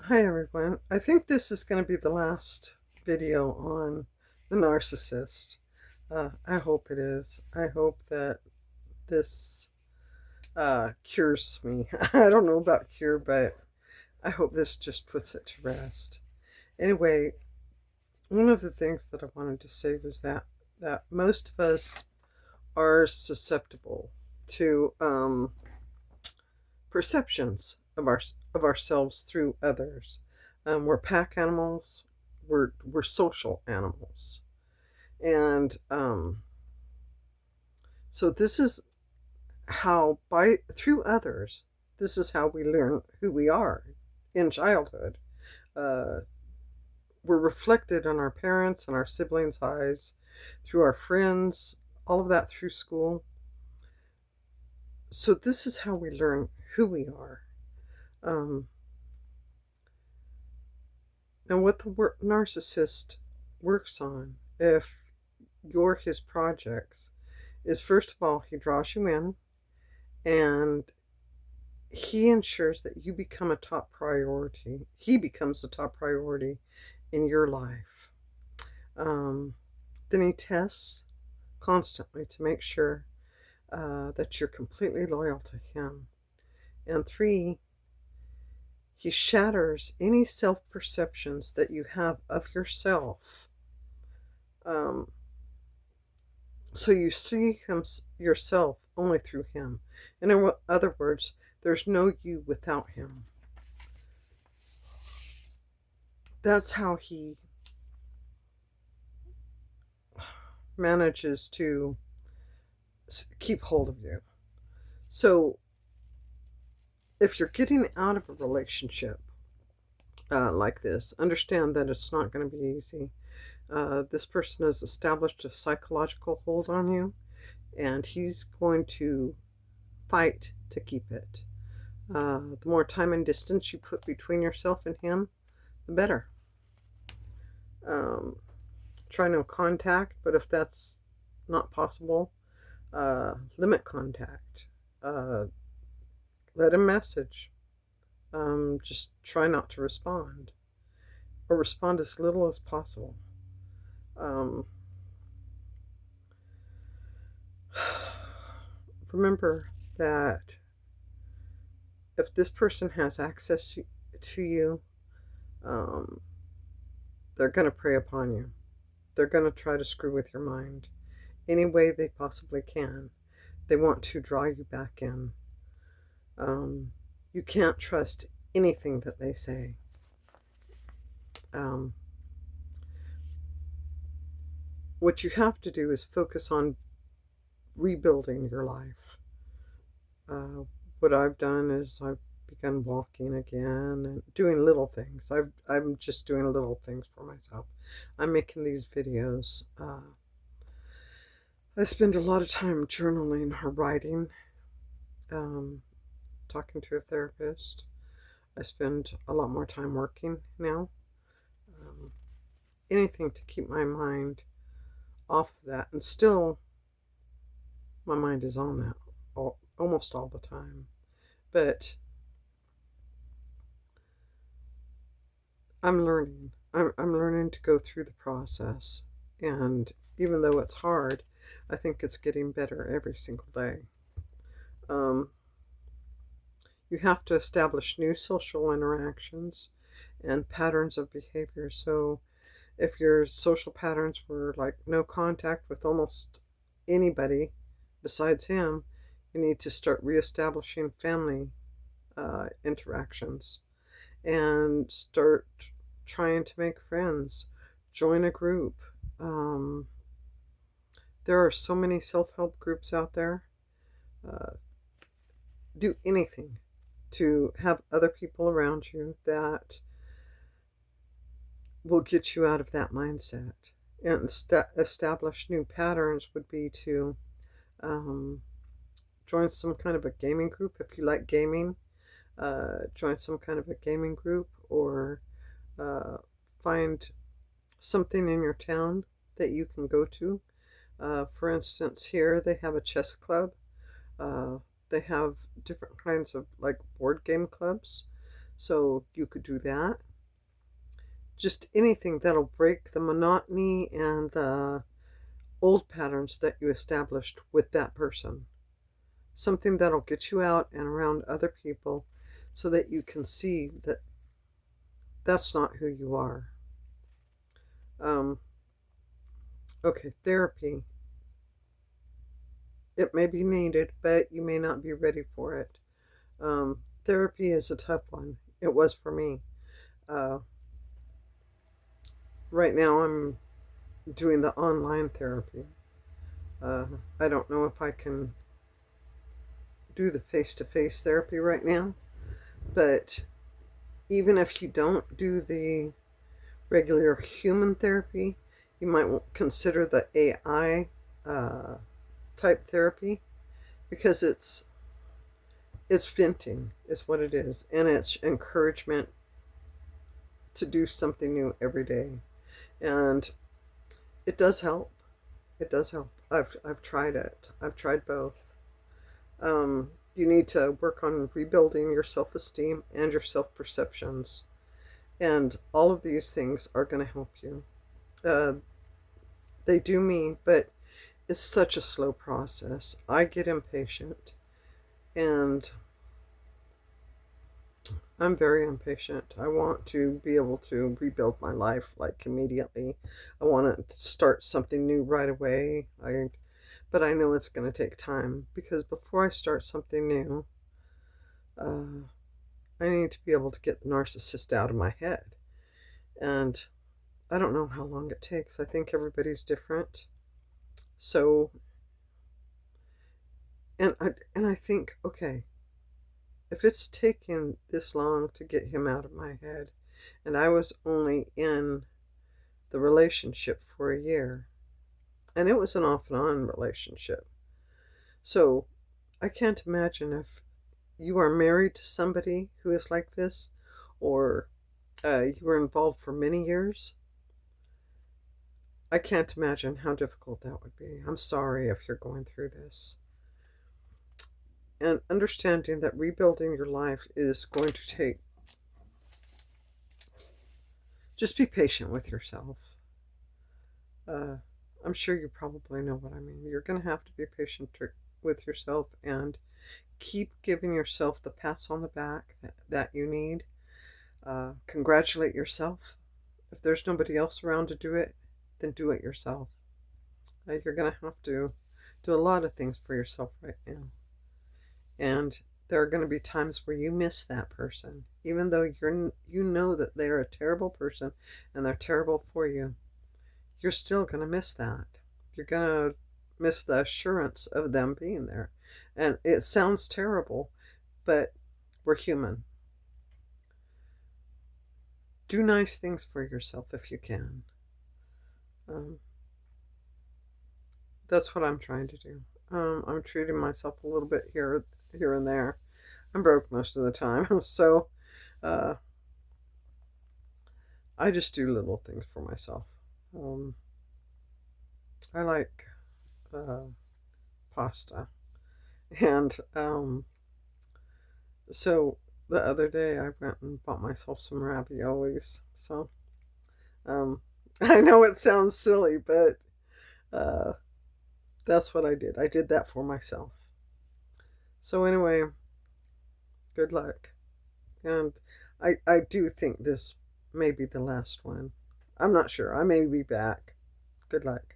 Hi everyone. I think this is going to be the last video on the narcissist. I hope it is. I hope that this cures me. I don't know about cure, but I hope this just puts it to rest. Anyway, one of the things that I wanted to say was that most of us are susceptible to perceptions of ourselves through others. We're pack animals. We're social animals, and so this is how by through others. This is how we learn who we are in childhood. Uh, we're reflected on our parents and our siblings' eyes, through our friends, all of that through school. So this is how we learn who we are. Um, Now, what the narcissist works on, if you're his projects, is first of all, he draws you in and he ensures that you become a top priority. He becomes a top priority in your life. Um, then he tests constantly to make sure that you're completely loyal to him. And three, he shatters any self perceptions that you have of yourself. Um, So you see him yourself only through him. And in other words, there's no you without him. That's how he manages to keep hold of you. So if you're getting out of a relationship like this, understand that it's not going to be easy. This person has established a psychological hold on you, and he's going to fight to keep it. The more time and distance you put between yourself and him, the better. Um, Try no contact, but if that's not possible, limit contact. Uh, Let him message. Just try not to respond, or respond as little as possible. Um, Remember that if this person has access to you, um, they're going to prey upon you. They're going to try to screw with your mind any way they possibly can. They want to draw you back in. Um, you can't trust anything that they say. Um, what you have to do is focus on rebuilding your life. Uh, what I've done is I've begun walking again and doing little things. I'm just doing little things for myself. I'm making these videos. I spend a lot of time journaling or writing, um, talking to a therapist. I spend a lot more time working now. Um, Anything to keep my mind off of that. And still, my mind is on that almost all the time. But I'm learning. I'm learning to go through the process. And even though it's hard, I think it's getting better every single day. Um, you have to establish new social interactions and patterns of behavior. So if your social patterns were like no contact with almost anybody besides him, you need to start reestablishing family interactions and start trying to make friends, join a group. Um, there are so many self help groups out there. Uh, do anything to have other people around you that will get you out of that mindset. And establish new patterns would be to um, join some kind of a gaming group if you like gaming. Join some kind of a gaming group, or uh, find something in your town that you can go to. For instance, here they have a chess club. Uh, they have different kinds of like board game clubs. So you could do that. Just anything that'll break the monotony and the old patterns that you established with that person. Something that'll get you out and around other people so that you can see that that's not who you are. Um, okay, therapy. It may be needed, but you may not be ready for it. Therapy is a tough one. It was for me. Uh, right now, I'm doing the online therapy. Uh, I don't know if I can do the face to face therapy right now, but even if you don't do the regular human therapy, you might consider the AI type therapy, because it's venting is what it is, and it's encouragement to do something new every day, and it does help. It does help. I've tried it. I've tried both. You need to work on rebuilding your self esteem and your self perceptions, and all of these things are going to help you. Uh, they do me, but it's such a slow process. I get impatient, and I'm very impatient. I want to be able to rebuild my life like immediately. I want to start something new right away. But I know it's going to take time, because before I start something new, uh, I need to be able to get the narcissist out of my head. And I don't know how long it takes. I think everybody's different. So, and I think, okay, if it's taken this long to get him out of my head, and I was only in the relationship for a year, and it was an off and on relationship. So I can't imagine if you are married to somebody who is like this, or you were involved for many years. I can't imagine how difficult that would be. I'm sorry if you're going through this. And understanding that rebuilding your life is going to take, just be patient with yourself. Uh, I'm sure you probably know what I mean. You're going to have to be patient with yourself, and keep giving yourself the pats on the back that you need. Congratulate yourself. If there's nobody else around to do it, then do it yourself. You're going to have to do a lot of things for yourself right now. And there are going to be times where you miss that person, even though you know that they're a terrible person and they're terrible for you. You're still going to miss that. You're going to miss the assurance of them being there. And it sounds terrible, but we're human. Do nice things for yourself if you can. That's what I'm trying to do. I'm treating myself a little bit here and there. I'm broke most of the time, so I just do little things for myself. I like pasta, and so the other day I went and bought myself some raviolis. So I know it sounds silly, but that's what I did. I did that for myself. So anyway, good luck. And I do think this may be the last one. I'm not sure. I may be back. Good luck.